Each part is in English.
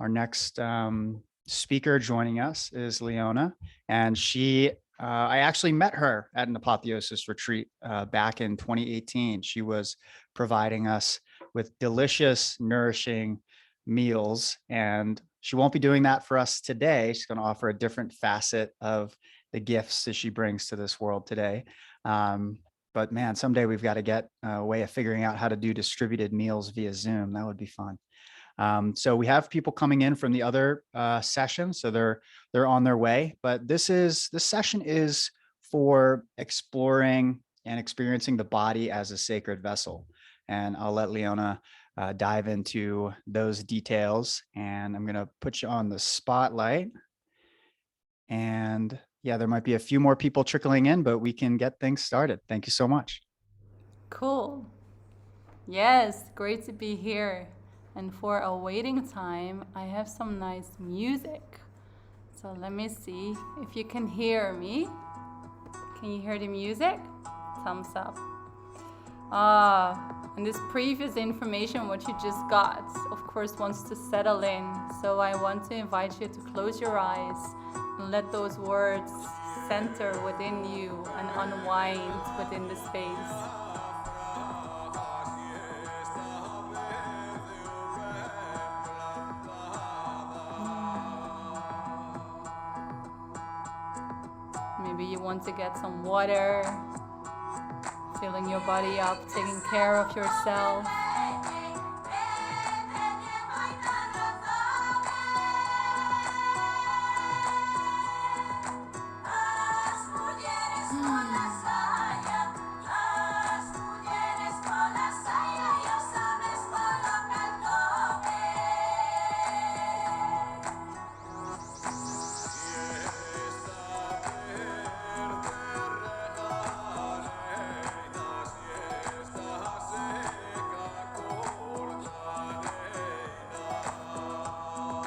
Our next speaker joining us is Leona, and I actually met her at an apotheosis retreat back in 2018. She was providing us with delicious, nourishing meals, and she won't be doing that for us today. She's going to offer a different facet of the gifts that she brings to this world today. But man, someday we've got to get a way of figuring out how to do distributed meals via Zoom. That would be fun. So we have people coming in from the other sessions, so they're on their way. But this session is for exploring and experiencing the body as a sacred vessel. And I'll let Leona dive into those details. And I'm going to put you on the spotlight. And yeah, there might be a few more people trickling in, but we can get things started. Thank you so much. Cool. Yes, great to be here. And for a waiting time, I have some nice music. So let me see if you can hear me. Can you hear the music? Thumbs up. And this previous information, what you just got, of course, wants to settle in. So I want to invite you to close your eyes and let those words center within you and unwind within the space. Maybe you want to get some water, filling your body up, taking care of yourself.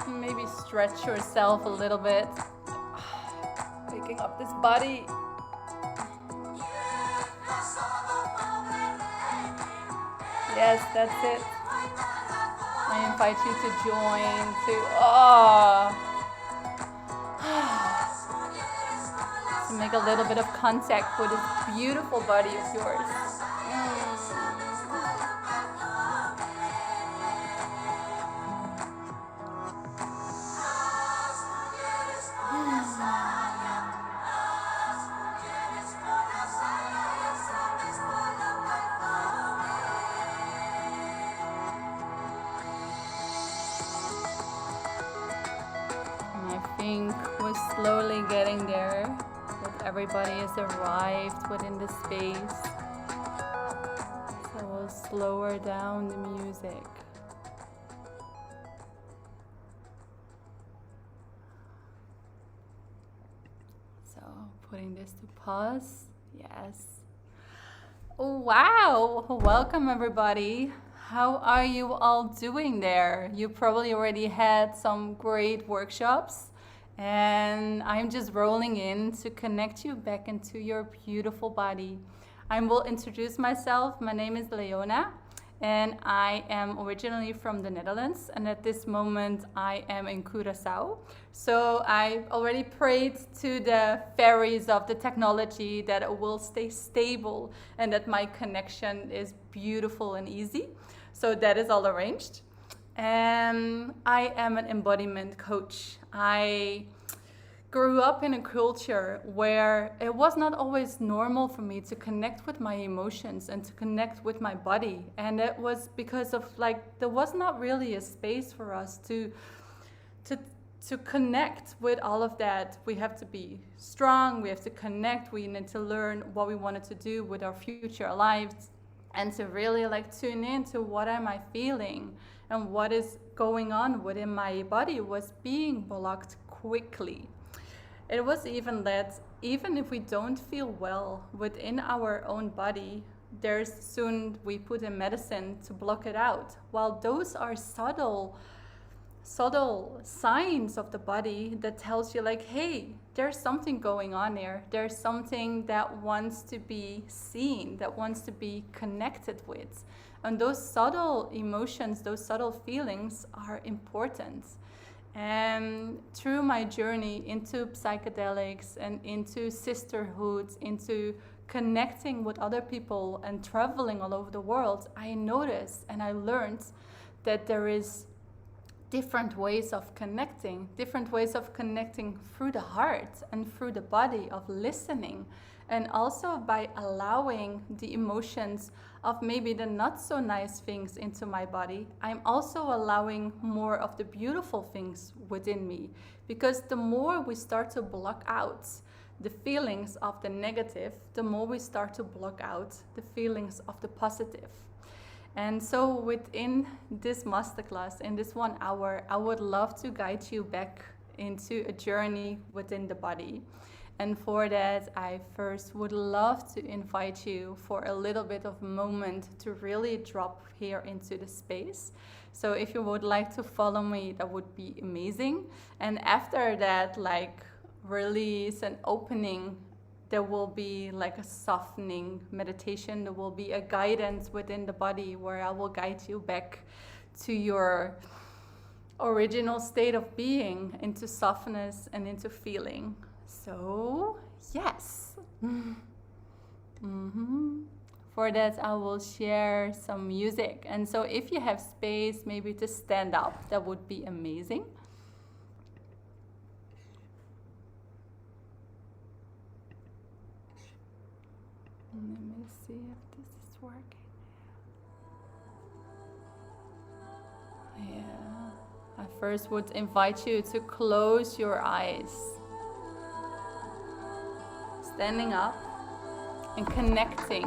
Maybe stretch yourself a little bit, waking up this body. Yes, that's it. I invite you to join, to make a little bit of contact with this beautiful body of yours. I think we're slowly getting there, that everybody has arrived within the space. So we'll slower down the music. So putting this to pause. Yes. Oh, wow. Welcome, everybody. How are you all doing there? You probably already had some great workshops, and I'm just rolling in to connect you back into your beautiful body. I will introduce myself. My name is Leona, and I am originally from the Netherlands, and at this moment I am in Curaçao. So I already prayed to the fairies of the technology that it will stay stable and that my connection is beautiful and easy. So that is all arranged. And I am an embodiment coach. I grew up in a culture where it was not always normal for me to connect with my emotions and to connect with my body. And it was because of there was not really a space for us to connect with all of that. We have to be strong, we have to connect, we need to learn what we wanted to do with our future lives, and to really tune in to what am I feeling and what is going on within my body was being blocked quickly. It was even that even if we don't feel well within our own body, there's soon we put in medicine to block it out. While those are subtle signs of the body that tells you hey, there's something going on here. There's something that wants to be seen, that wants to be connected with. And those subtle emotions, those subtle feelings are important. And through my journey into psychedelics and into sisterhoods, into connecting with other people and traveling all over the world, I noticed and I learned that there is different ways of connecting through the heart and through the body, of listening, and also by allowing the emotions of maybe the not so nice things into my body. I'm also allowing more of the beautiful things within me, because the more we start to block out the feelings of the negative, the more we start to block out the feelings of the positive. And so within this masterclass, in this 1 hour, I would love to guide you back into a journey within the body. And for that, I first would love to invite you for a little bit of moment to really drop here into the space. So if you would like to follow me, that would be amazing. And after that, like release and opening, there will be like a softening meditation. There will be a guidance within the body where I will guide you back to your original state of being, into softness and into feeling. So, yes. For that, I will share some music. And so if you have space, maybe to stand up, that would be amazing. Let me see if this is working. Yeah. I first would invite you to close your eyes. Standing up and connecting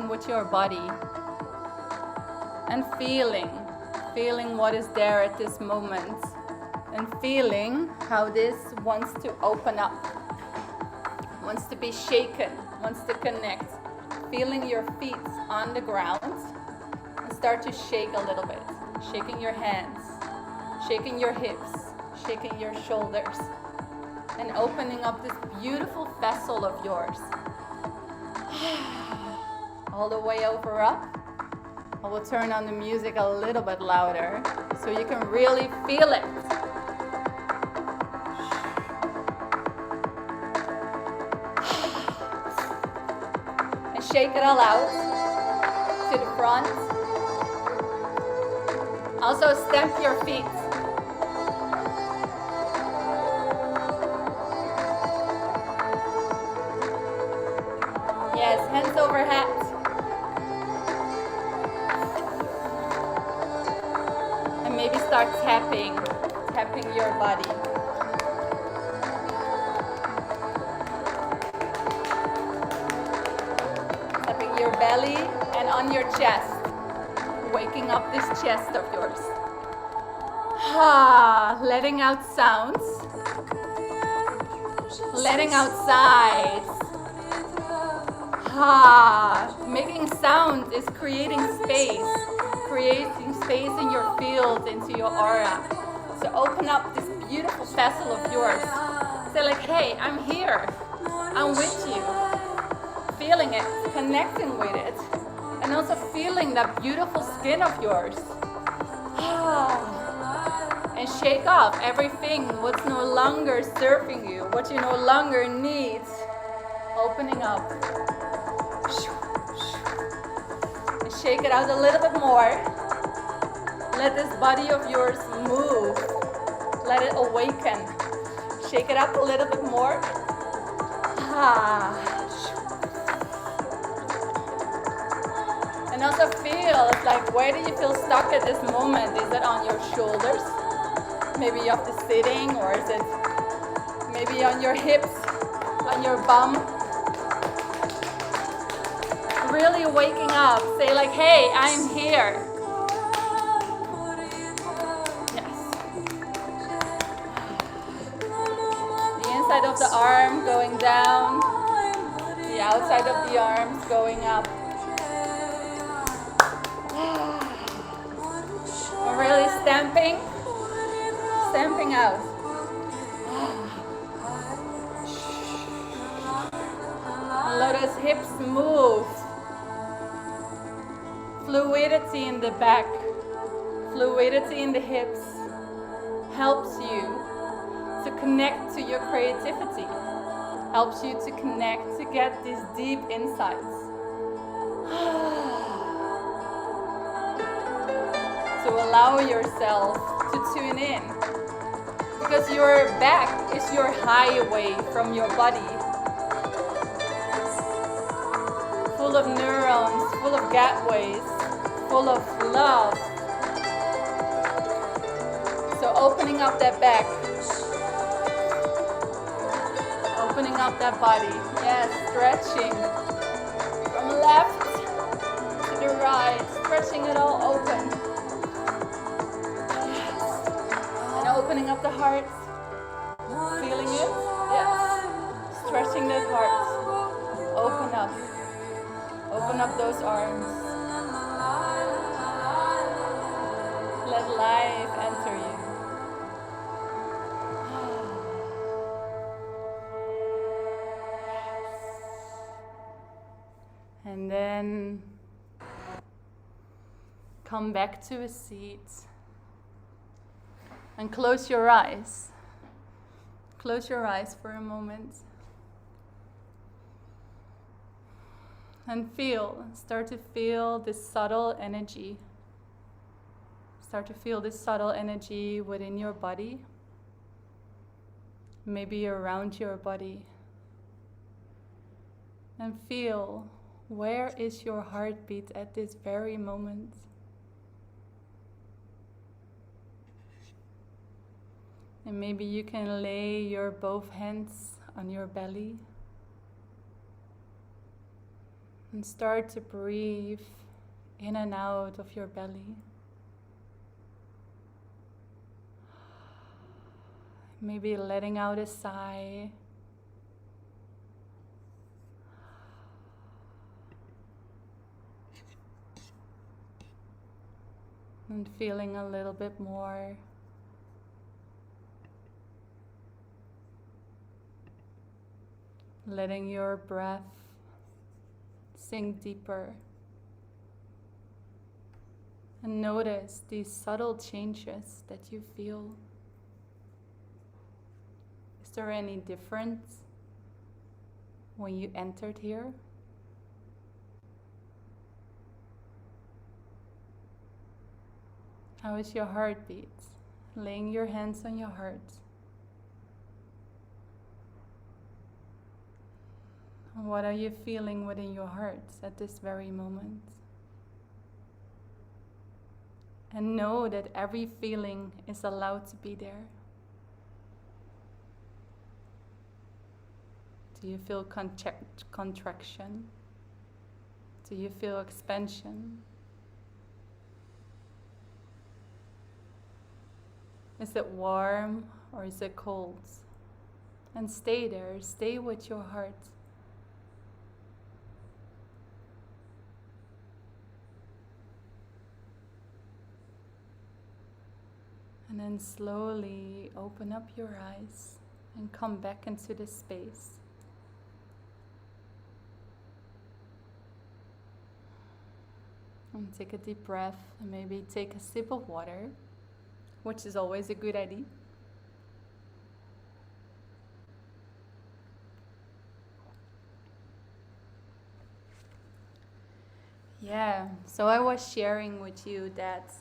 with your body and feeling what is there at this moment, and feeling how this wants to open up, wants to be shaken, wants to connect. Feeling your feet on the ground and start to shake a little bit, shaking your hands, shaking your hips, shaking your shoulders, and opening up this beautiful vessel of yours. All the way over up. I will turn on the music a little bit louder so you can really feel it. And shake it all out to the front. Also stamp your feet. Yes, hands over head. And maybe start tapping your body. Tapping your belly and on your chest. Waking up this chest of yours. Letting out sounds. Letting out sighs. Making sound is creating space in your field, into your aura. So open up this beautiful vessel of yours. Say like, hey, I'm here. I'm with you. Feeling it, connecting with it. And also feeling that beautiful skin of yours. And shake off everything what's no longer serving you, what you no longer need. Opening up. And shake it out a little bit more. Let this body of yours move. Let it awaken. Shake it up a little bit more. And also feel, it's like, where do you feel stuck at this moment? Is it on your shoulders? Maybe you have to sitting, or is it maybe on your hips, on your bum? Really waking up. Say like, hey, I'm here. Yes. The inside of the arm going down. The outside of the arms going up. Really stamping out. And let those hips move. Fluidity in the back, fluidity in the hips helps you to connect to your creativity, helps you to connect, to get these deep insights. To allow yourself to tune in. Because your back is your highway from your body. Full of neurons, full of gateways, full of love. So opening up that back. Opening up that body. Yes, stretching. From left to the right. Stretching it all open. Opening up the heart, feeling it, yes, stretching that heart, open up those arms, let life enter you. And then come back to a seat. And close your eyes. Close your eyes for a moment. And start to feel this subtle energy. Start to feel this subtle energy within your body. Maybe around your body. And feel, where is your heartbeat at this very moment? And maybe you can lay your both hands on your belly and start to breathe in and out of your belly. Maybe letting out a sigh. And feeling a little bit more. Letting your breath sink deeper. And notice these subtle changes that you feel. Is there any difference when you entered here? How is your heartbeat? Laying your hands on your heart. What are you feeling within your heart at this very moment? And know that every feeling is allowed to be there. Do you feel contraction? Do you feel expansion? Is it warm or is it cold? And stay there, stay with your heart. And then slowly open up your eyes and come back into this space. And take a deep breath and maybe take a sip of water, which is always a good idea. Yeah, so I was sharing with you that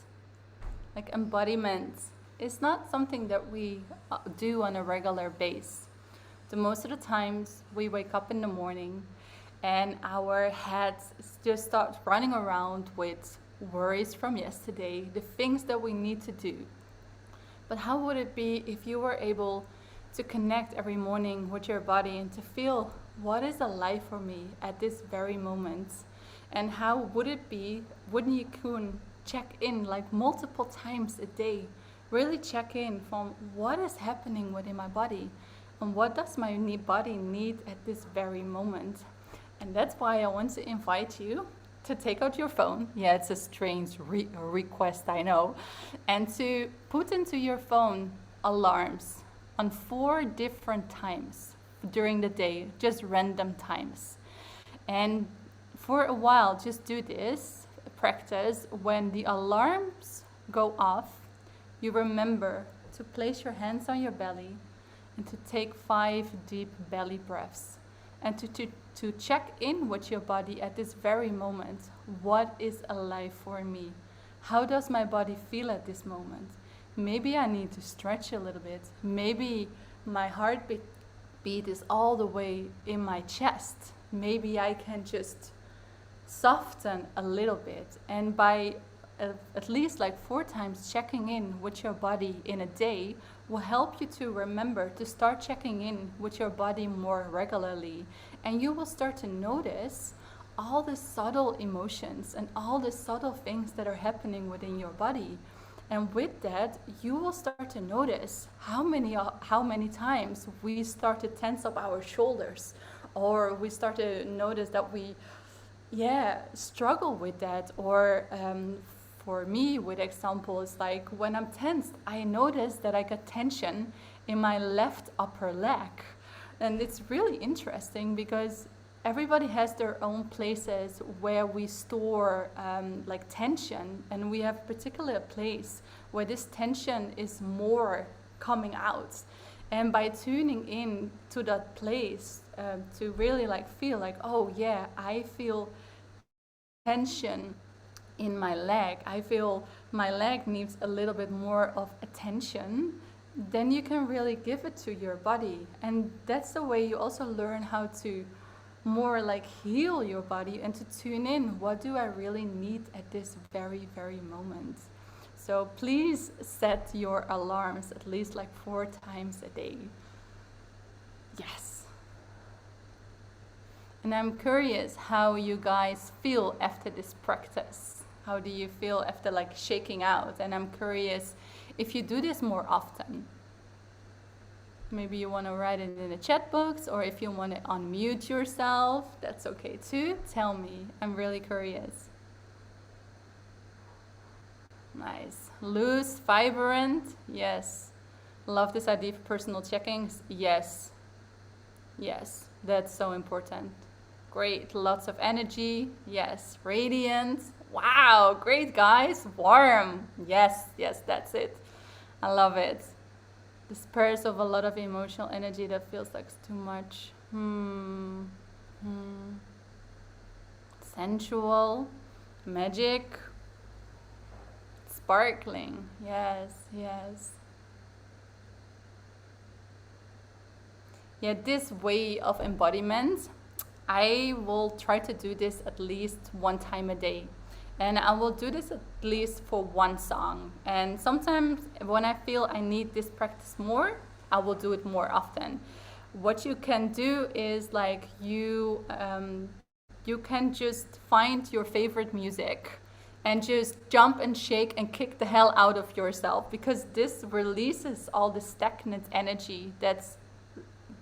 embodiment is not something that we do on a regular basis. So most of the times we wake up in the morning and our heads just start running around with worries from yesterday, the things that we need to do. But how would it be if you were able to connect every morning with your body and to feel, what is alive for me at this very moment? And how would it be, wouldn't you can check in multiple times a day, really check in from what is happening within my body and what does my body need at this very moment. And that's why I want to invite you to take out your phone. Yeah, it's a strange request, I know. And to put into your phone alarms on 4 different times during the day, just random times. And for a while, just do this. practice, when the alarms go off, you remember to place your hands on your belly and to take 5 deep belly breaths, and to check in with your body at this very moment. What is alive for me? How does my body feel at this moment? Maybe I need to stretch a little bit. Maybe my heartbeat is all the way in my chest. Maybe I can just soften a little bit. And by at least like 4 times checking in with your body in a day will help you to remember to start checking in with your body more regularly. And you will start to notice all the subtle emotions and all the subtle things that are happening within your body. And with that, you will start to notice how many times we start to tense up our shoulders, or we start to notice that we struggle with that. Or for me, with examples, like when I'm tensed, I notice that I get tension in my left upper leg. And it's really interesting because everybody has their own places where we store like tension, and we have a particular place where this tension is more coming out. And by tuning in to that place, to really like feel like, oh yeah, I feel tension in my leg, I feel my leg needs a little bit more of attention, then you can really give it to your body. And that's the way you also learn how to more like heal your body and to tune in, what do I really need at this very, very moment. So please set your alarms at least like 4 times a day. Yes. And I'm curious how you guys feel after this practice. How do you feel after like shaking out? And I'm curious if you do this more often. Maybe you want to write it in the chat box, or if you want to unmute yourself, that's okay too. Tell me, I'm really curious. Nice. Loose, vibrant, yes. Love this idea of personal check-ins, yes. Yes, that's so important. Great, lots of energy, yes. Radiant, wow, great guys. Warm, yes, that's it. I love it. Disperse of a lot of emotional energy that feels like too much. Sensual, magic, sparkling, yes. Yeah, this way of embodiment, I will try to do this at least 1 time a day. And I will do this at least for 1 song. And sometimes when I feel I need this practice more, I will do it more often. What you can do is like you can just find your favorite music and just jump and shake and kick the hell out of yourself, because this releases all the stagnant energy that's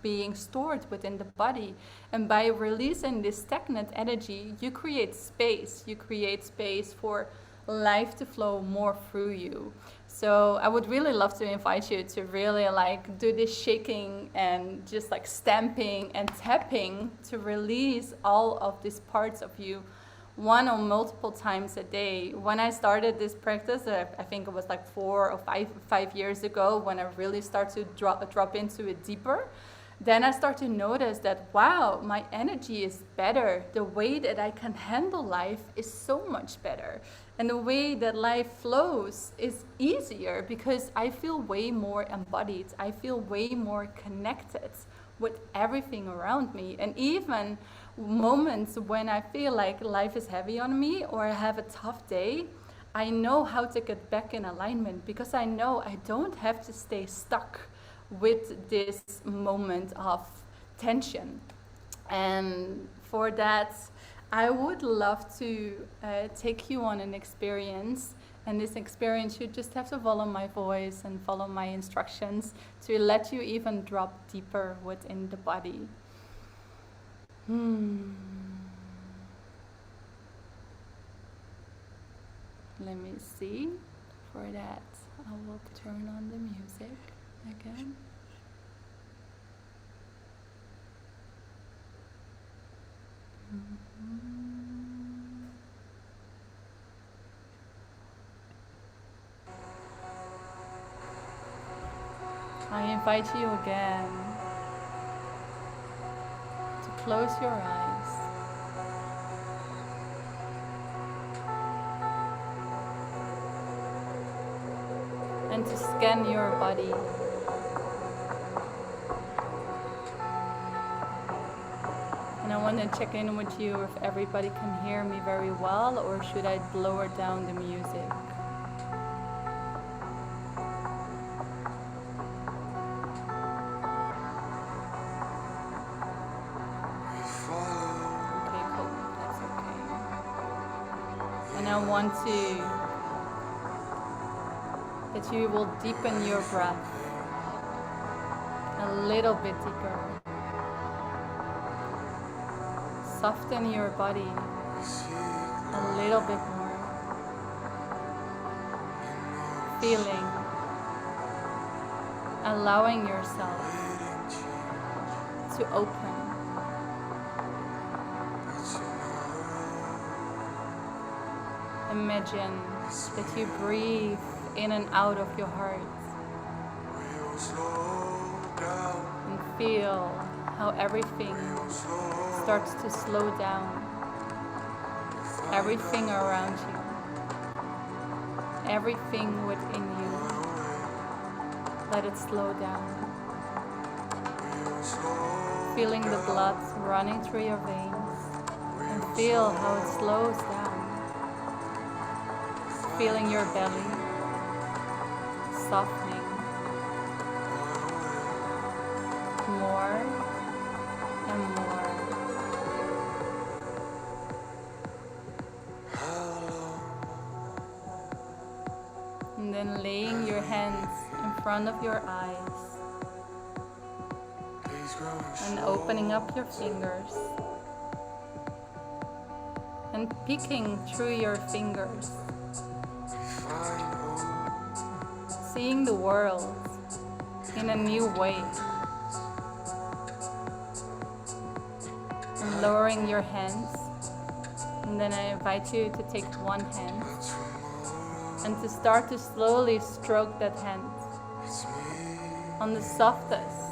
being stored within the body. And by releasing this stagnant energy, you create space for life to flow more through you. So I would really love to invite you to really like do this shaking and just like stamping and tapping to release all of these parts of you 1 or multiple times a day. When I started this practice, I think it was like 4 or 5 years ago, when I really started to drop into it deeper, then I start to notice that, wow, my energy is better. The way that I can handle life is so much better. And the way that life flows is easier because I feel way more embodied. I feel way more connected with everything around me. And even moments when I feel like life is heavy on me or I have a tough day, I know how to get back in alignment, because I know I don't have to stay stuck with this moment of tension. And for that, I would love to take you on an experience. And this experience, you just have to follow my voice and follow my instructions to let you even drop deeper within the body. Let me see. For that, I will turn on the music again. I invite you again to close your eyes and to scan your body. And I want to check in with you if everybody can hear me very well, or should I lower down the music? Okay, cool. That's okay. And I want that you will deepen your breath a little bit deeper. Soften your body a little bit more. Feeling, allowing yourself to open. Imagine that you breathe in and out of your heart and feel how everything starts to slow down. Everything around you, everything within you, let it slow down. Feeling the blood running through your veins and feel how it slows down. Feeling your belly softening more and more. And then laying your hands in front of your eyes and opening up your fingers and peeking through your fingers, seeing the world in a new way, and lowering your hands. And then I invite you to take one hand and to start to slowly stroke that hand on the softest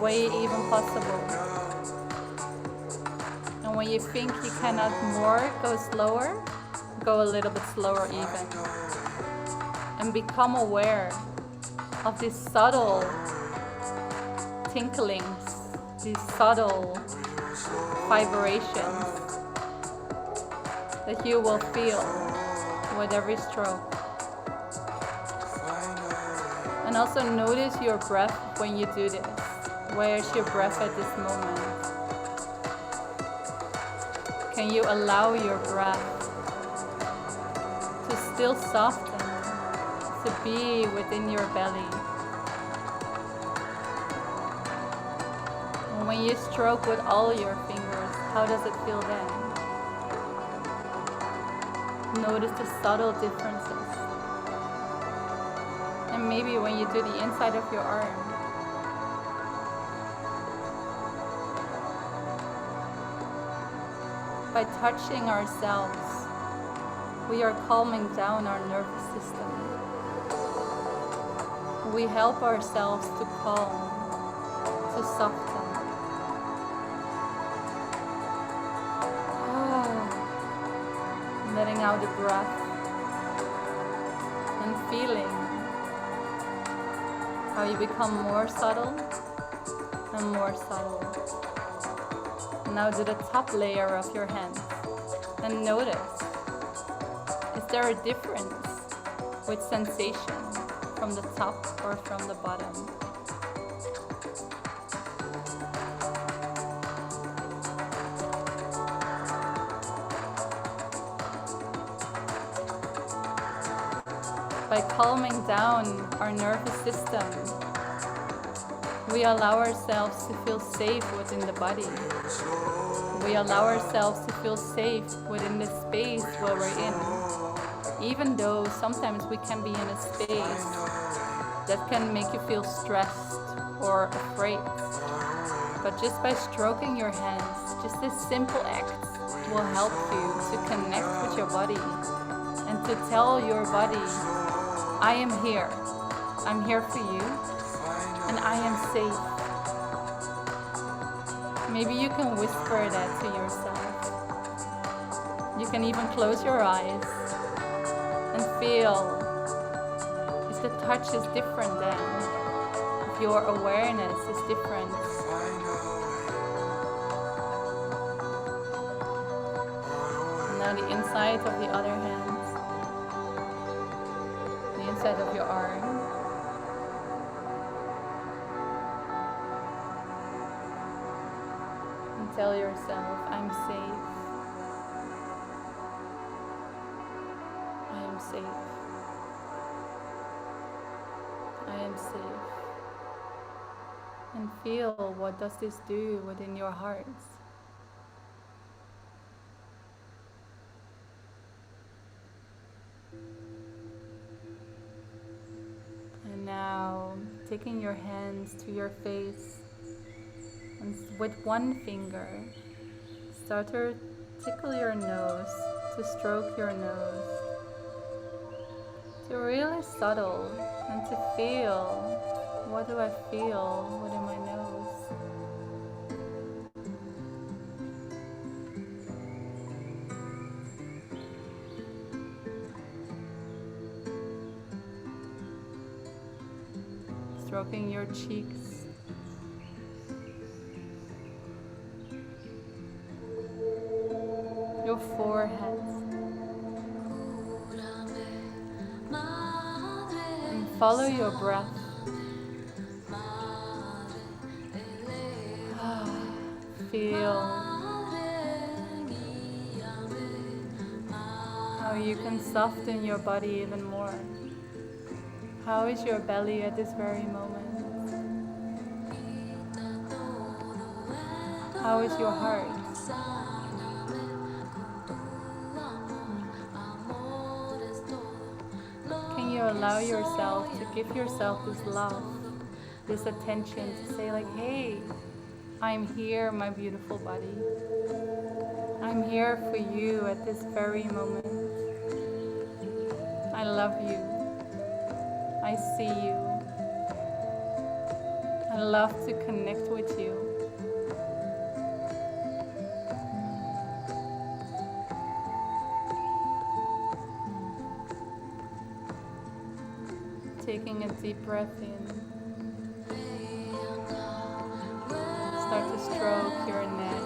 way even possible. And when you think you cannot more go slower, go a little bit slower even. And become aware of these subtle tinklings, these subtle vibrations that you will feel with every stroke. And also notice your breath when you do this. Where's your breath at this moment? Can you allow your breath to still soften, to be within your belly? And when you stroke with all your fingers, how does it feel then? Notice the subtle differences. And maybe when you do the inside of your arm, by touching ourselves, we are calming down our nervous system. We help ourselves to calm, to soften. Letting out the breath and feeling how you become more subtle and more subtle. Now to the top layer of your hand and notice, is there a difference with sensation from the top or from the bottom? By calming down our nervous system, we allow ourselves to feel safe within the body. We allow ourselves to feel safe within the space where we're in. Even though sometimes we can be in a space that can make you feel stressed or afraid. But just by stroking your hands, just this simple act will help you to connect with your body and to tell your body, I am here. I'm here for you, and I am safe. Maybe you can whisper that to yourself. You can even close your eyes and feel if the touch is different then, if your awareness is different. And now the inside of the other hand, the inside of your arm. And tell yourself, I'm safe. I am safe. I am safe. And feel, what does this do within your hearts? And now, taking your hands to your face, and with one finger, start to tickle your nose, to stroke your nose, to really subtle and to feel, what do I feel within my nose? Stroking your cheeks, your forehead, and follow your breath. Feel how you can soften your body even more. How is your belly at this very moment? How is your heart? Can you allow yourself to give yourself this love, this attention, to say like, hey, I'm here, my beautiful body. I'm here for you at this very moment. I love you. I see you. I love to connect with you. Taking a deep breath in. Start to stroke your neck.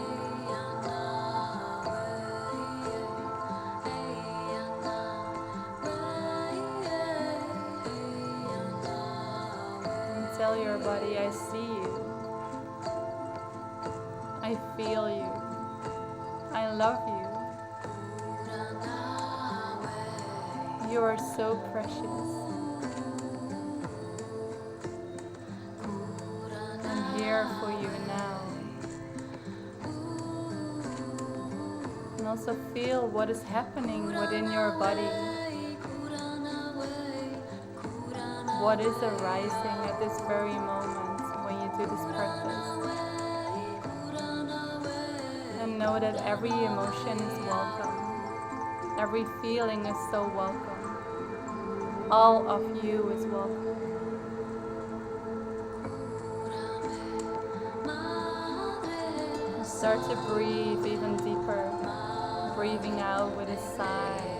And tell your body, I see you. I feel you. I love you. You are so precious. I'm here for you now. And also feel what is happening within your body. What is arising at this very moment when you do this practice. And know that every emotion is welcome. Every feeling is so welcome. All of you is welcome. Start to breathe even deeper, breathing out with a sigh.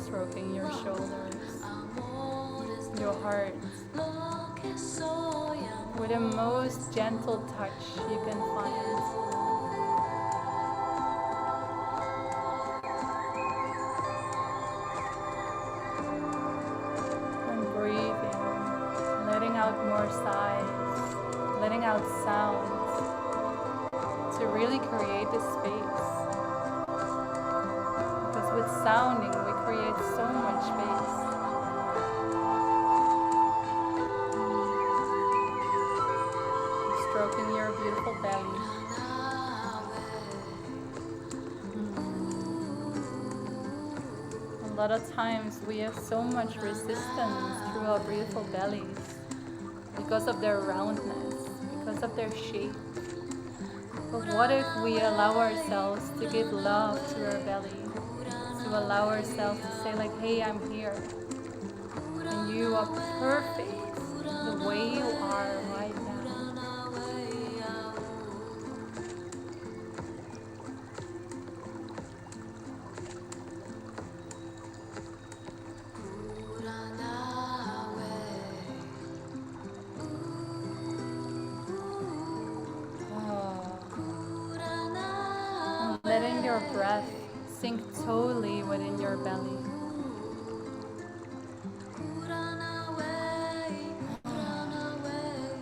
Stroking your shoulders, your heart, with the most gentle touch you can find. And breathing, letting out more sighs, letting out sounds, to really create this space. Because with sounding, we create so much space. Stroking your beautiful belly. And A lot of times we have so much resistance through our beautiful bellies because of their roundness, because of their shape. But what if we allow ourselves to give love to our belly, to allow ourselves to say like, hey, I'm here, and you are perfect the way you are right now. And letting your breath sink totally within your belly.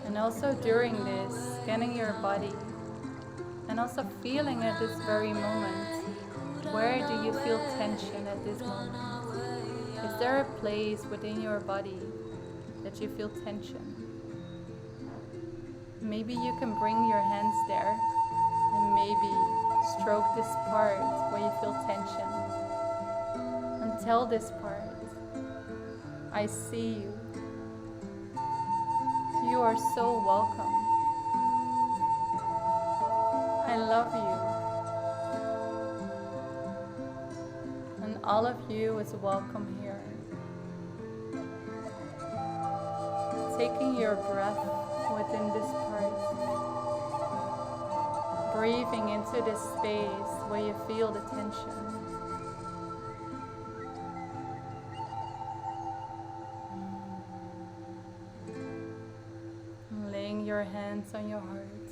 And also during this, scanning your body and also feeling at this very moment, where do you feel tension at this moment? Is there a place within your body that you feel tension? Maybe you can bring your hands there and maybe stroke this part where you feel tension. And tell this part, I see you. You are so welcome. I love you. And all of you is welcome here. Taking your breath within this part. Breathing into this space where you feel the tension. And laying your hands on your heart.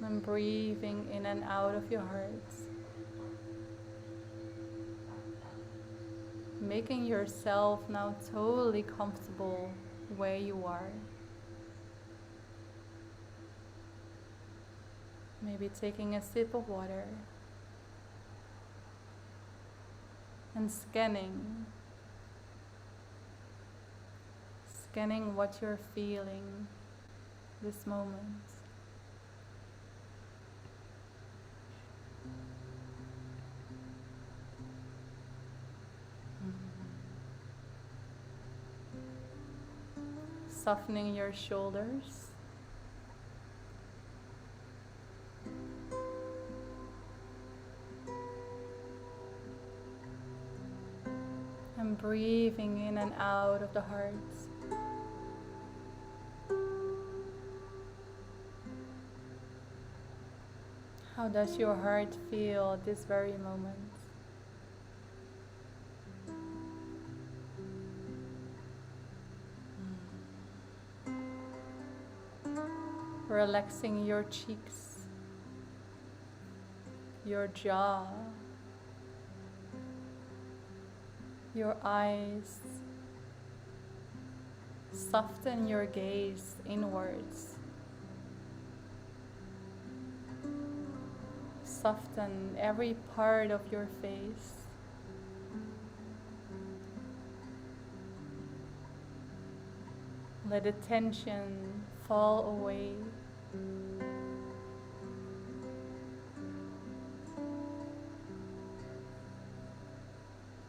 And breathing in and out of your heart. Making yourself now totally comfortable where you are. Maybe taking a sip of water and scanning what you're feeling this moment. Softening your shoulders. And breathing in and out of the heart. How does your heart feel at this very moment? Relaxing your cheeks, your jaw, your eyes. Soften your gaze inwards. Soften every part of your face. Let the tension fall away.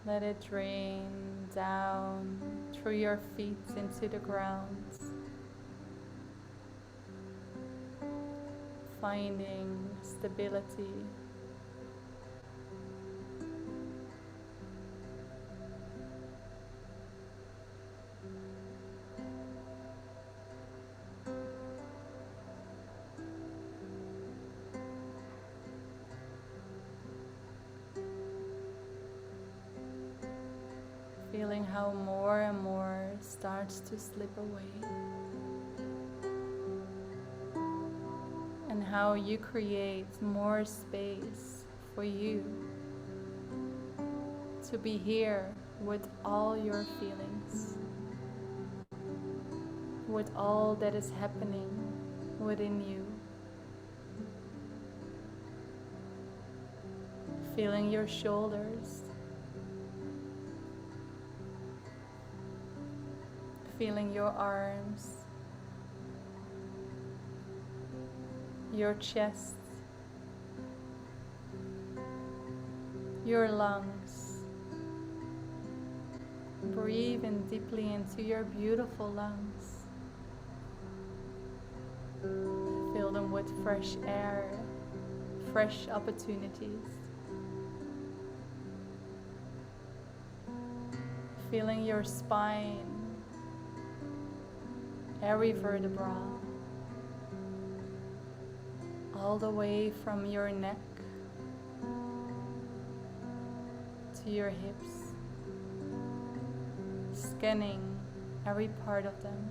Let it drain down through your feet into the ground. Finding stability. Feeling how more and more starts to slip away. And how you create more space for you to be here with all your feelings, with all that is happening within you. Feeling your shoulders, feeling your arms, your chest, your lungs. Breathe in deeply into your beautiful lungs. Fill them with fresh air, fresh opportunities. Feeling your spine, every vertebra, all the way from your neck to your hips, scanning every part of them.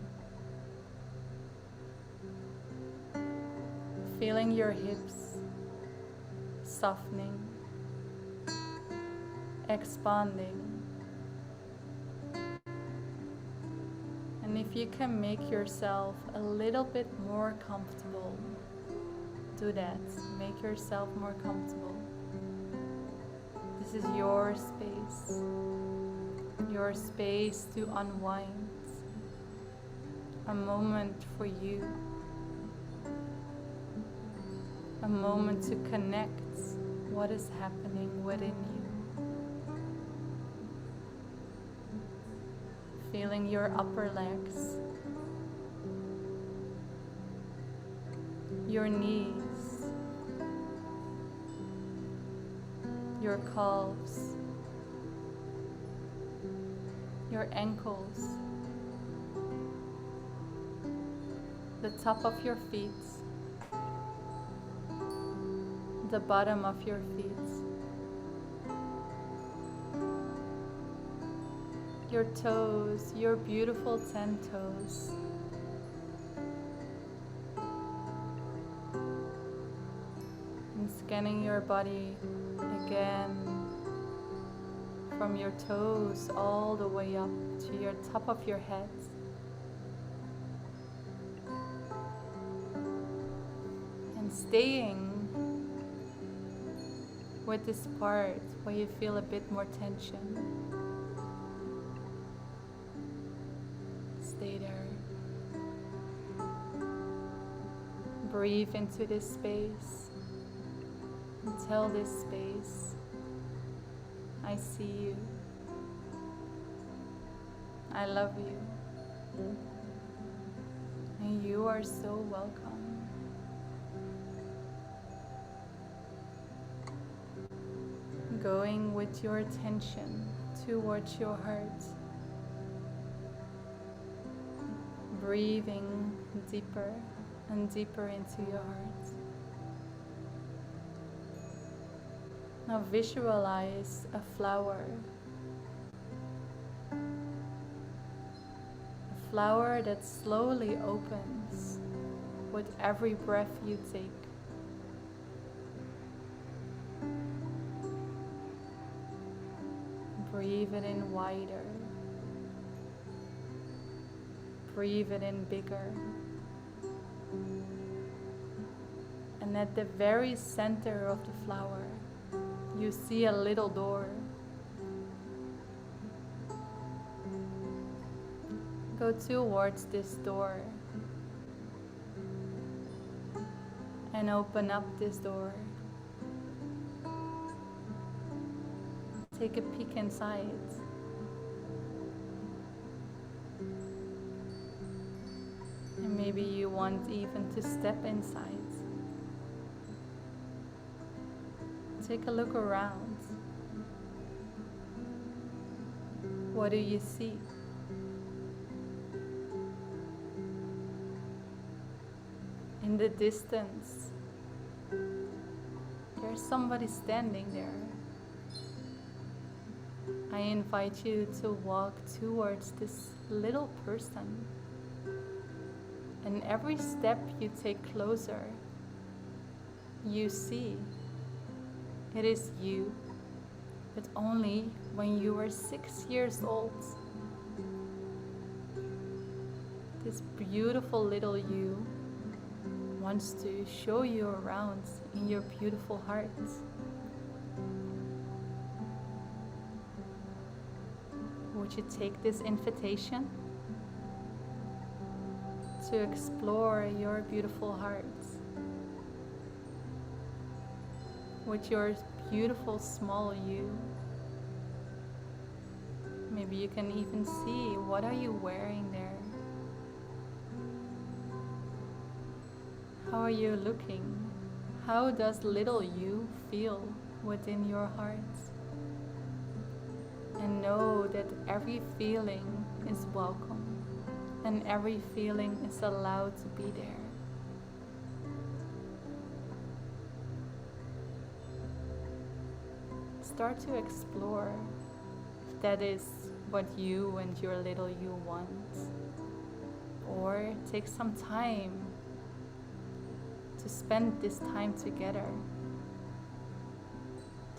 Feeling your hips softening, expanding. And if you can make yourself a little bit more comfortable, do that. Make yourself more comfortable. This is your space to unwind, a moment for you, a moment to connect what is happening within you. Feeling your upper legs, your knees, your calves, your ankles, the top of your feet, the bottom of your feet, your toes, your beautiful 10 toes. And scanning your body again from your toes all the way up to your top of your head. And staying with this part where you feel a bit more tension. Stay there. Breathe into this space. And tell this space, I see you. I love you. And you are so welcome. Going with your attention towards your heart. Breathing deeper and deeper into your heart. Now visualize a flower. A flower that slowly opens with every breath you take. Breathe it in wider. Breathe it in bigger. And at the very center of the flower, you see a little door. Go towards this door and open up this door. Take a peek inside. And maybe you want even to step inside. Take a look around. What do you see? In the distance, there's somebody standing there. I invite you to walk towards this little person. And every step you take closer, you see it is you, but only when you were 6 years old. This beautiful little you wants to show you around in your beautiful heart. Would you take this invitation to explore your beautiful heart with your beautiful small you. Maybe you can even see, what are you wearing there? How are you looking? How does little you feel within your heart? And know that every feeling is welcome and every feeling is allowed to be there. Start to explore if that is what you and your little you want. Or take some time to spend this time together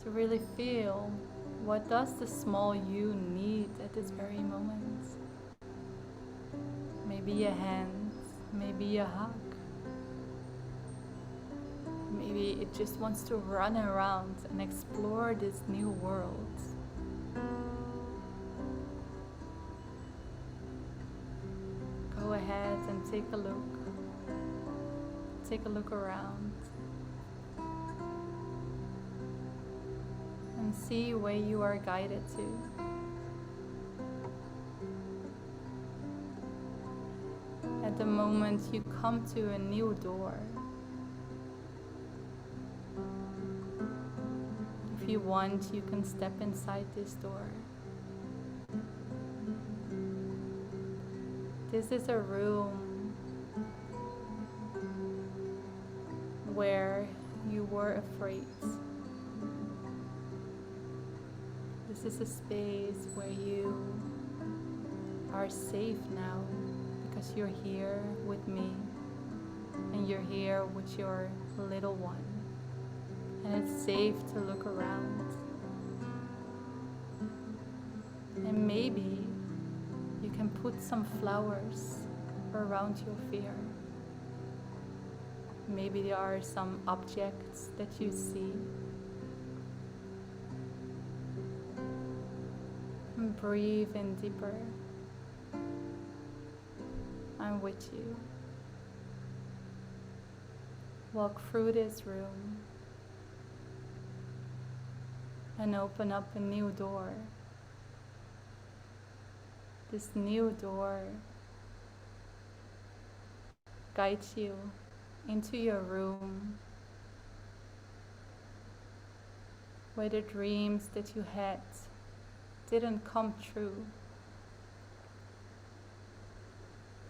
to really feel, what does the small you need at this very moment? Maybe a hand, maybe a hug. Maybe it just wants to run around and explore this new world. Go ahead and take a look. Take a look around. And see where you are guided to. At the moment you come to a new door, if you want, you can step inside this door. This is a room where you were afraid. This is a space where you are safe now because you're here with me and you're here with your little one. And it's safe to look around. And maybe you can put some flowers around your fear. Maybe there are some objects that you see. And breathe in deeper. I'm with you. Walk through this room and open up a new door. This new door guides you into your room where the dreams that you had didn't come true.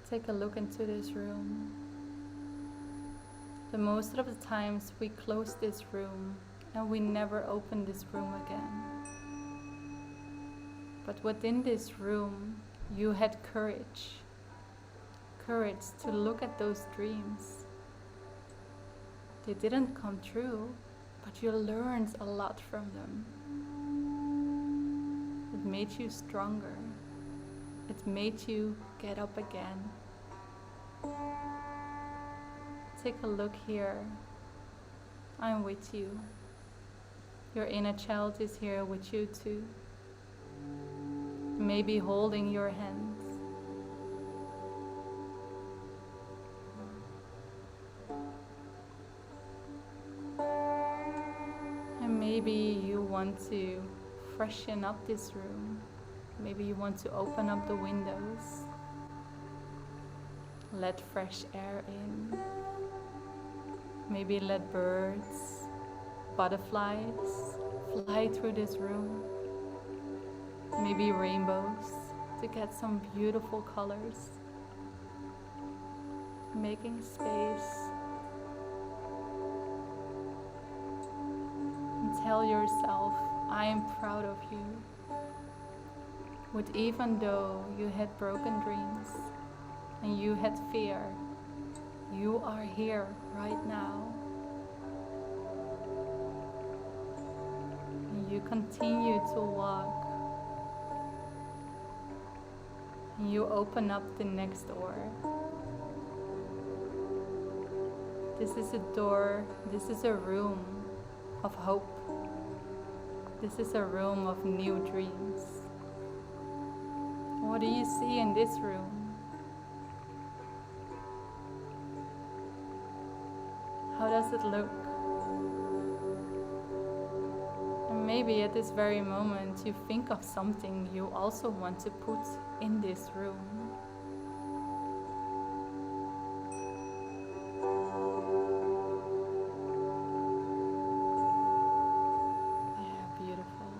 Take a look into this room. The most of the times we close this room and we never open this room again. But within this room, you had courage. Courage to look at those dreams. They didn't come true, but you learned a lot from them. It made you stronger. It made you get up again. Take a look here. I'm with you. Your inner child is here with you too. Maybe holding your hands. And maybe you want to freshen up this room. Maybe you want to open up the windows. Let fresh air in. Maybe let birds, butterflies fly through this room. Maybe rainbows to get some beautiful colors. Making space. And tell yourself, I am proud of you. With even though you had broken dreams and you had fear, you are here right now. And you continue to walk. And you open up the next door. This is a door, this is a room of hope. This is a room of new dreams. What do you see in this room? How does it look? maybe at this very moment you think of something you also want to put in this room. Yeah, beautiful.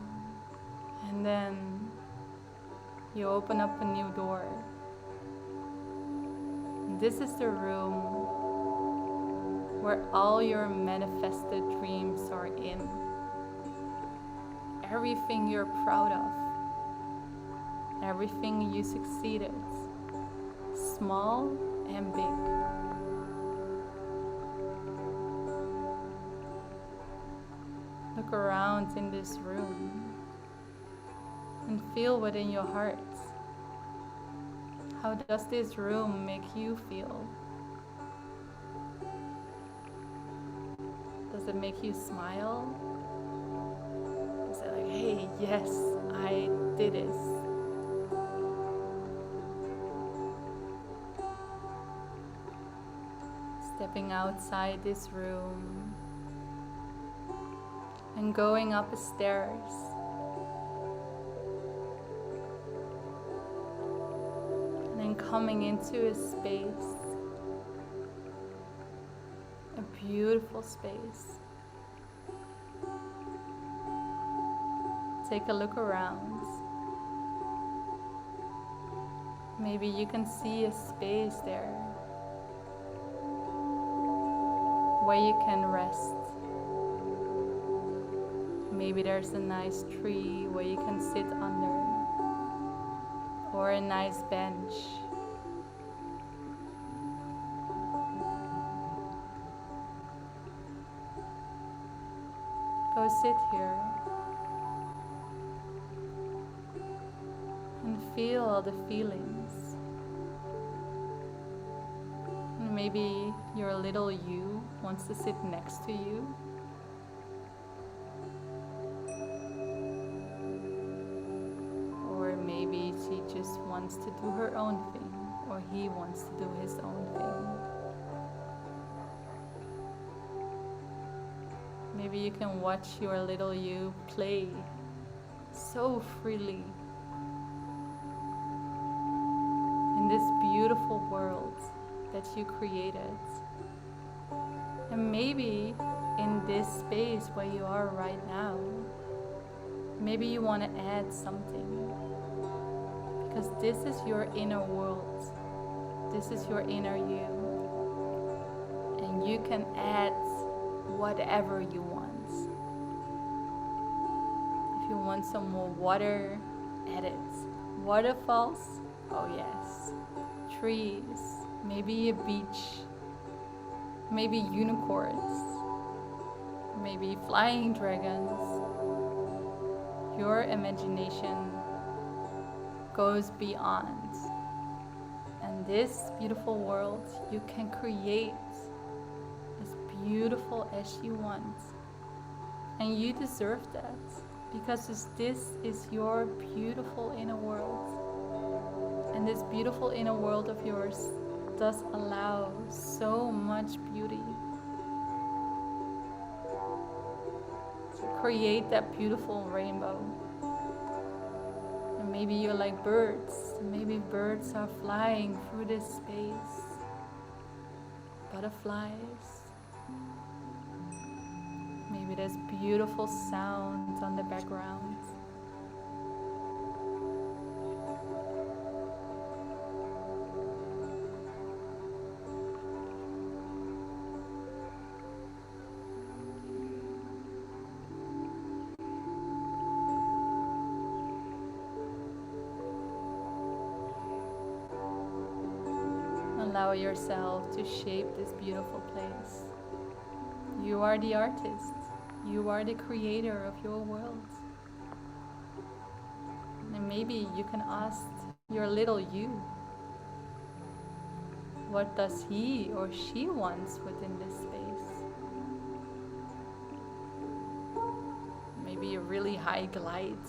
And then you open up a new door. This is the room where all your manifested dreams are in. Everything you're proud of, everything you succeeded, small and big. Look around in this room and feel within your heart. How does this room make you feel? Does it make you smile? Is it like, hey, yes, I did this? Stepping outside this room and going up the stairs. And then coming into a space, a beautiful space. Take a look around. Maybe you can see a space there where you can rest. Maybe there's a nice tree where you can sit under, or a nice bench. Go sit here and feel all the feelings. And maybe your little you wants to sit next to you. Or maybe she just wants to do her own thing, or he wants to do his own thing. Maybe you can watch your little you play so freely in this beautiful world that you created. And maybe in this space where you are right now, maybe you want to add something, because this is your inner world. This is your inner you. And you can add whatever you want. If you want some more water, add it. Waterfalls, oh yes. Trees, maybe a beach, maybe unicorns, maybe flying dragons. Your imagination goes beyond. And this beautiful world you can create as beautiful as you want. And you deserve that, because this is your beautiful inner world. And this beautiful inner world of yours does allow so much beauty. So create that beautiful rainbow. And maybe you're like birds. Maybe birds are flying through this space. Butterflies. Maybe there's beautiful sounds on the background. Allow yourself to shape this beautiful place. You are the artist. You are the creator of your world. And maybe you can ask your little you, what does he or she wants within this space? Maybe a really high glide.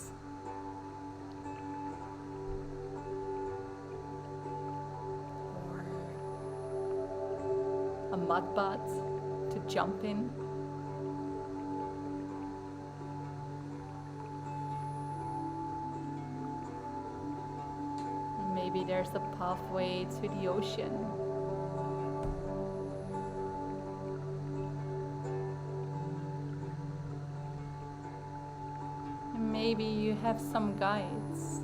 A mud bath to jump in. Maybe there's a pathway to the ocean. And maybe you have some guides,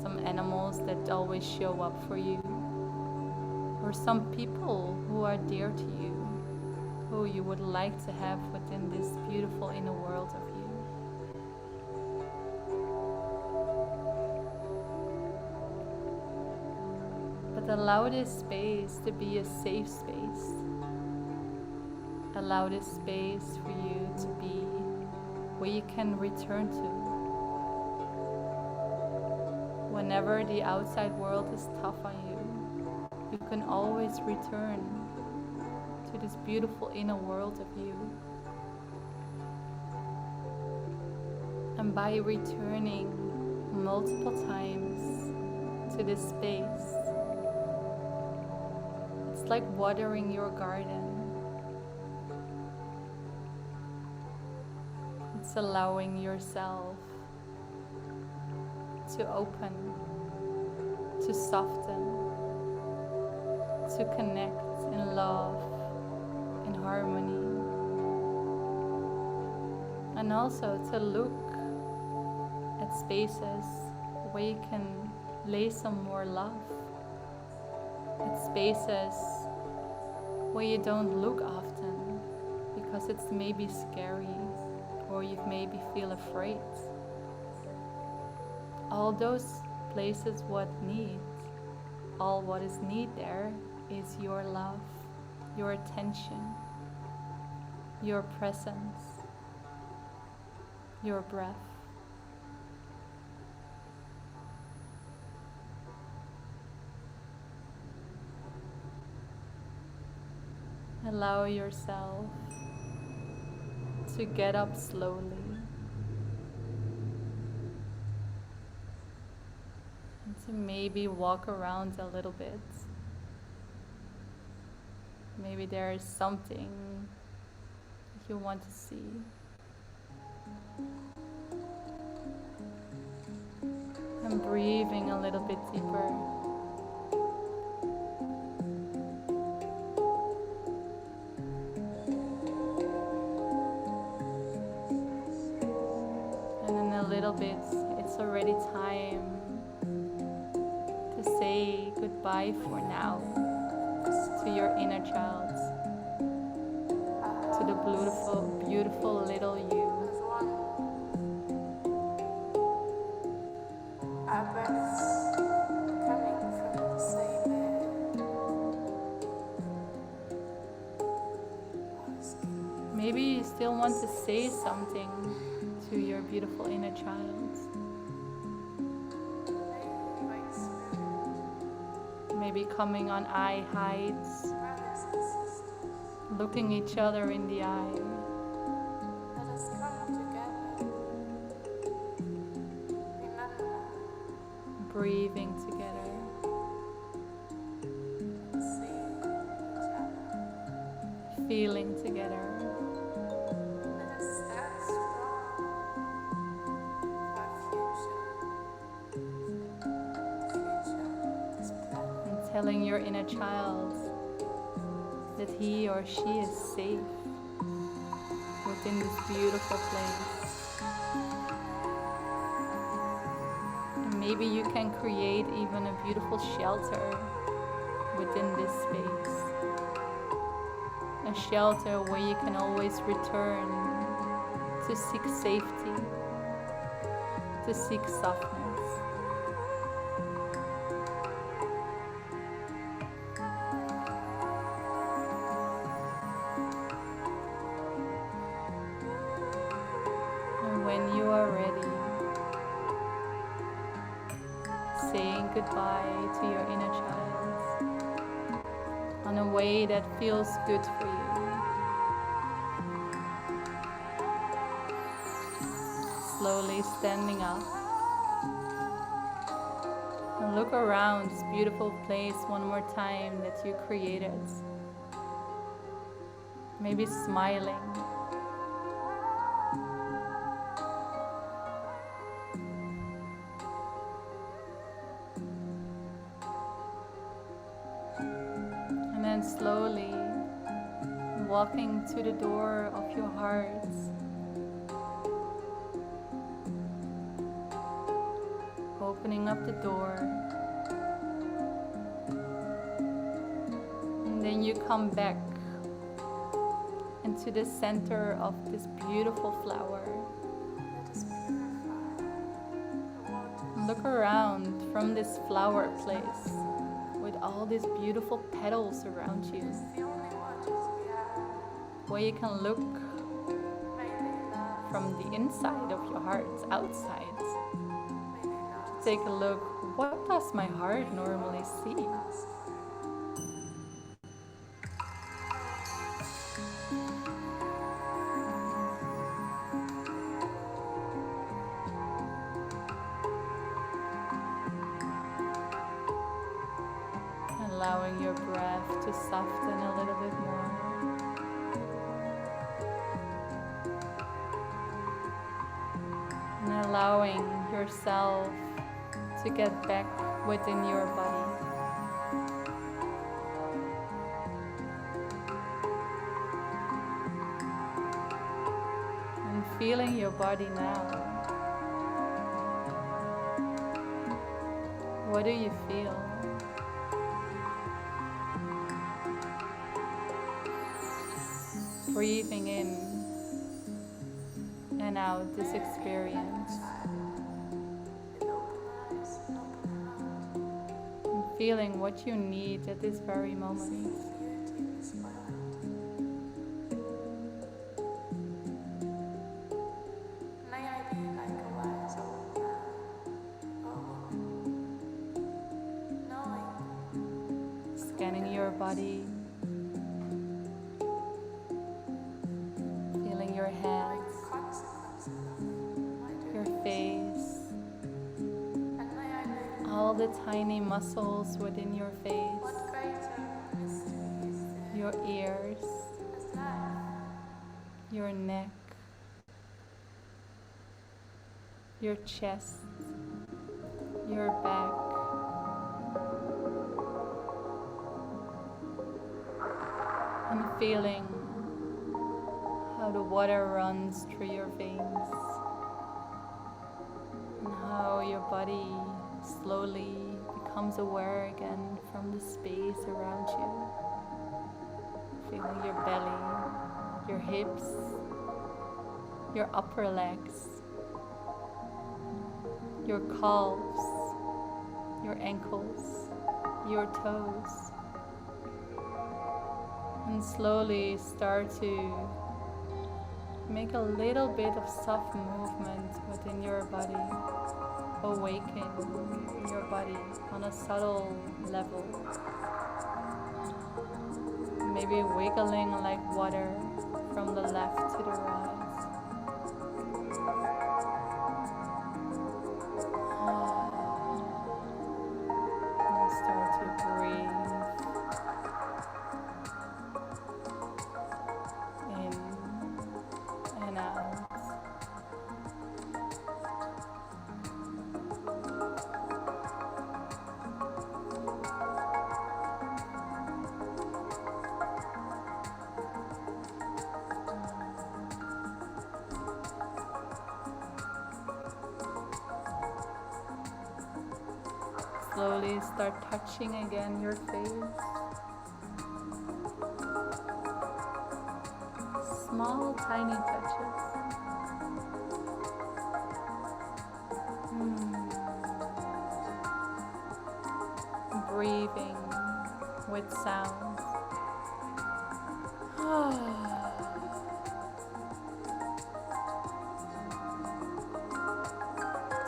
some animals that always show up for you, or some people who are dear to you, who you would like to have within this beautiful inner world of you. But allow this space to be a safe space. Allow this space for you to be where you can return to. Whenever the outside world is tough on you, you can always return to this beautiful inner world of you. And by returning multiple times to this space, it's like watering your garden. It's allowing yourself to open, to soften, to connect in love, in harmony, and also to look at spaces where you can lay some more love, at spaces where you don't look often because it's maybe scary or you maybe feel afraid. All those places what is need there is your love, your attention, your presence, your breath. Allow yourself to get up slowly and to maybe walk around a little bit. Maybe there is something you want to see. And breathing a little bit deeper. And in a little bit, it's already time to say goodbye for now to your inner child, to the beautiful, beautiful little you. Maybe you still want to say something to your beautiful inner child. Maybe coming on eye height, looking each other in the eye. Let us come together. Remember, Breathing together, see each other. feeling together. Let us stand strong for our future. The future of this planet. And telling your inner child that he or she is safe within this beautiful place. And maybe you can create even a beautiful shelter within this space. A shelter where you can always return to seek safety, to seek softness. And when you are ready, saying goodbye to your inner child on a way that feels good for you. Slowly standing up and look around this beautiful place one more time that you created. Maybe smiling. And slowly walking to the door of your heart. Opening up the door. And then you come back into the center of this beautiful flower. Let us purify the waters. Look around from this flower place with all these beautiful petals around you, It's the only waters we have. where you can look May they last. from the inside of your heart outside. May they last. Take a look, what does my heart normally see? Last. Allowing your breath to soften a little bit more. And allowing yourself to get back within your body. And feeling your body now. What do you feel? Breathing in and out this experience. With open eyes and open heart. And feeling what you need at this very moment. Beauty in this world. May I be like a wise old man or woman, knowing Scanning your body. Feeling your hands, the consequences of my your doing. face, And may I live. all the tiny muscles within your face, What greater mystery is there your ears, as life? your neck, your chest, your back, and feeling how the water runs through your veins and how your body slowly becomes aware again from the space around you. Feeling your belly, your hips, your upper legs, your calves, your ankles, your toes, and slowly start to make a little bit of soft movement within your body. Awaken your body on a subtle level. Maybe wiggling like water from the left to the right. And start to breathe in and out. Slowly start touching again your face. Small, tiny touches. Breathing with sound.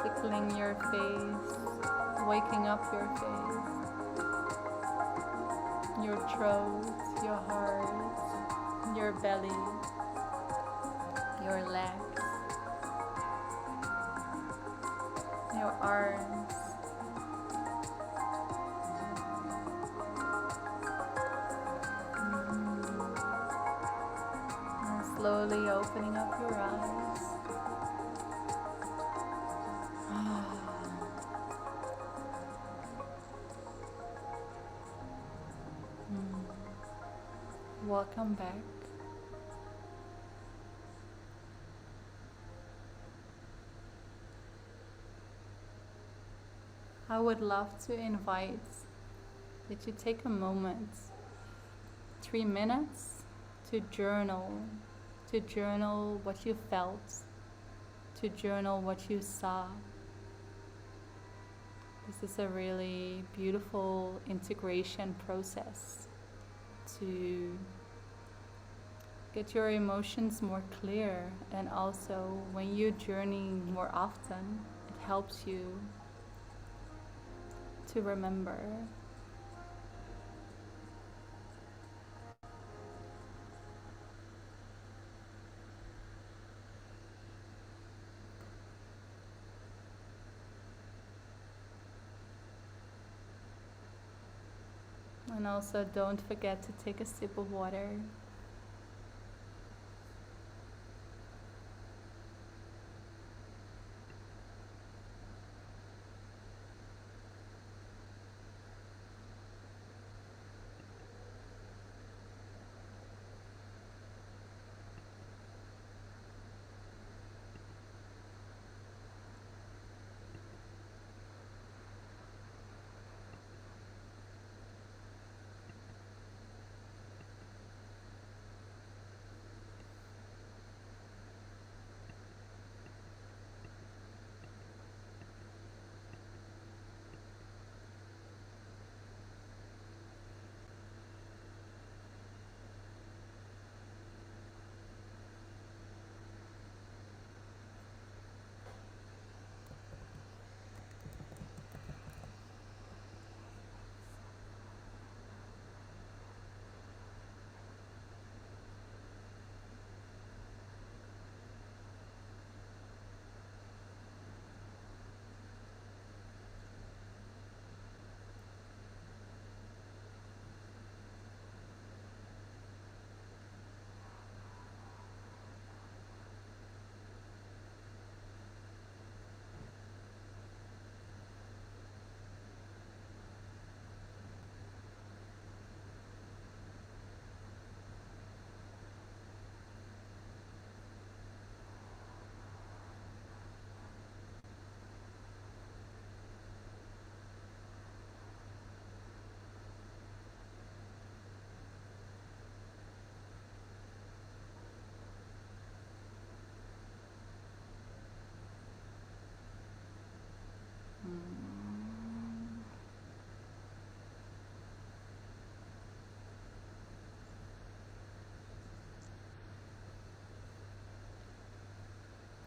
Tickling your face, waking up your face, your throat, your heart, your belly, your legs, your arms, and slowly opening up your eyes. Welcome back. I would love to invite that you take a moment, 3 minutes, to journal what you felt, to journal what you saw. This is a really beautiful integration process to get your emotions more clear, and also when you journey more often, it helps you to remember. And also don't forget to take a sip of water.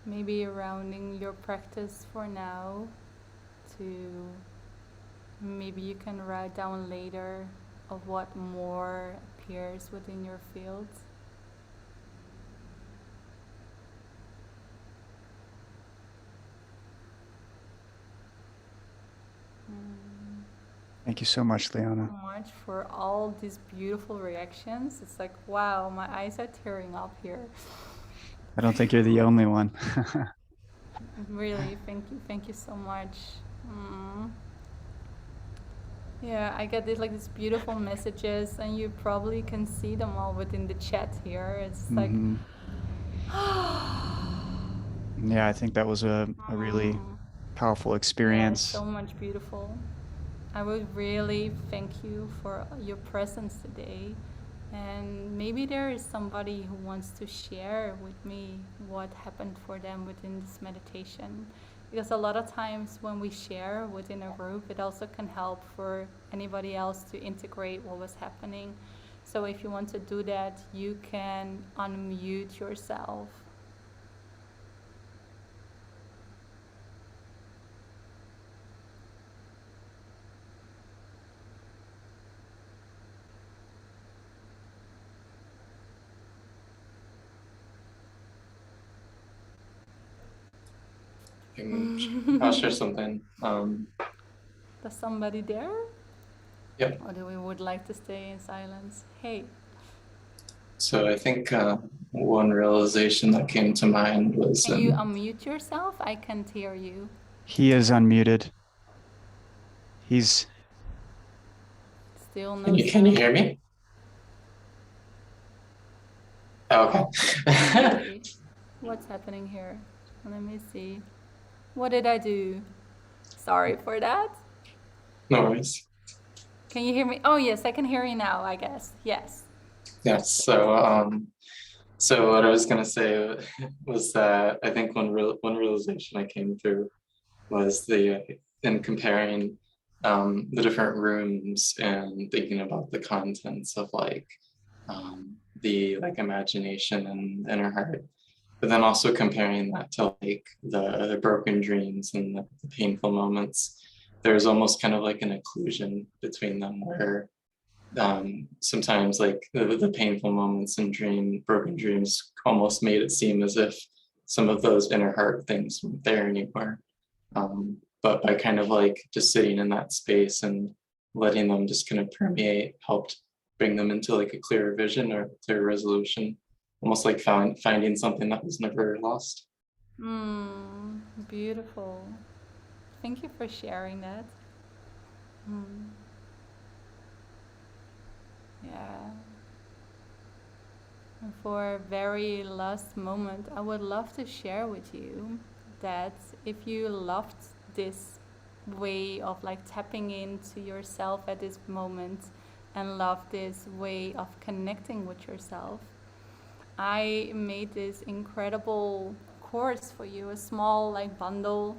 Maybe rounding your practice for now to maybe you can write down later of what more appears within your field. Thank you so much, Leona. So much for all these beautiful reactions. It's like, wow, my eyes are tearing up here. I don't think you're the only one. Really, thank you so much. Mm. Yeah, I get these beautiful messages, and you probably can see them all within the chat here. It's like, Mhm. Yeah, I think that was a really powerful yeah, experience. so much beautiful. I would really thank you for your presence today. And maybe there is somebody who wants to share with me what happened for them within this meditation. Because a lot of times when we share within a group, it also can help for anybody else to integrate what was happening. So if you want to do that, you can unmute yourself. I'll share something. There's somebody there? Yep. Or do we would like to stay in silence? Hey. So I think one realization that came to mind was Can you unmute yourself? I can't hear you. He is unmuted. He's Still no can you sound. hear me? Okay. Okay. What's happening here? Let me see. What did I do? Sorry for that. No worries. Can you hear me? Oh, yes, I can hear you now, I guess. Yes. Yes. So what I was gonna say was that I think one realization I came through was in comparing the different rooms and thinking about the contents of like the like imagination and inner heart, but then also comparing that to like the broken dreams and the painful moments. There's almost kind of like an occlusion between them where sometimes like the painful moments and broken dreams almost made it seem as if some of those inner heart things weren't there anymore. But by kind of like just sitting in that space and letting them just kind of permeate helped bring them into like a clearer vision or clearer resolution, almost like finding something that was never lost. Beautiful. Thank you for sharing that. Mm, yeah. And for a very last moment, I would love to share with you that if you loved this way of like tapping into yourself at this moment and love this way of connecting with yourself, I made this incredible course for you, a small like bundle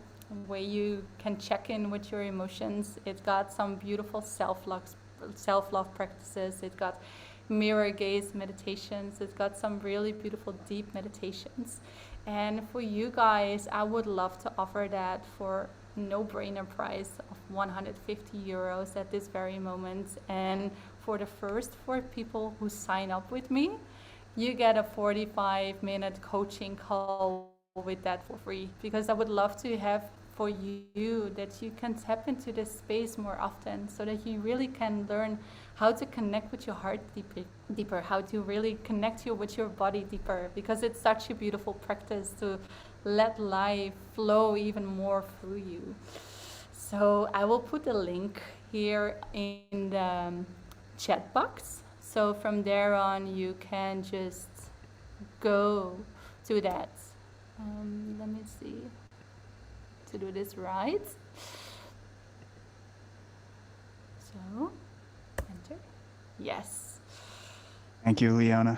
where you can check in with your emotions. It got some beautiful self-love practices. It got mirror gaze meditations. It's got some really beautiful deep meditations. And for you guys, I would love to offer that for no-brainer price of 150 euros at this very moment. And for the first 4 people who sign up with me, you get a 45-minute coaching call with that for free, because I would love to have for you that you can tap into this space more often so that you really can learn how to connect with your heart deeper, how to really connect you with your body deeper, because it's such a beautiful practice to let life flow even more through you. So I will put a link here in the chat box. So from there on, you can just go to that. Let me see to do this right. So enter. Yes. Thank you, Leona.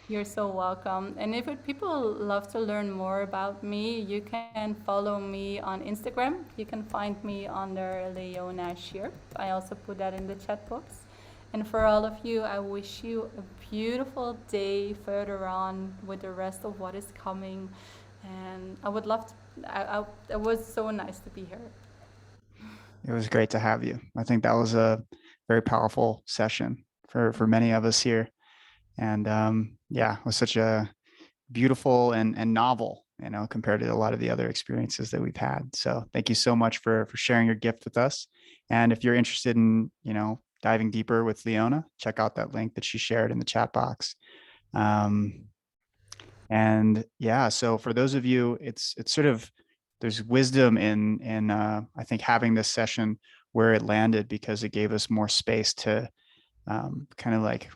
You're so welcome. And if people love to learn more about me, you can follow me on Instagram. You can find me under Leona Shear. I also put that in the chat box. And for all of you, I wish you a beautiful day further on with the rest of what is coming. And I would love to, it was so nice to be here. It was great to have you. I think that was a very powerful session for many of us here. And yeah, it was such a beautiful and novel, compared to a lot of the other experiences that we've had. So thank you so much for sharing your gift with us. And if you're interested in, diving deeper with Leona, check out that link that she shared in the chat box. And yeah, so for those of you, it's sort of, there's wisdom in I think having this session where it landed, because it gave us more space to kind of like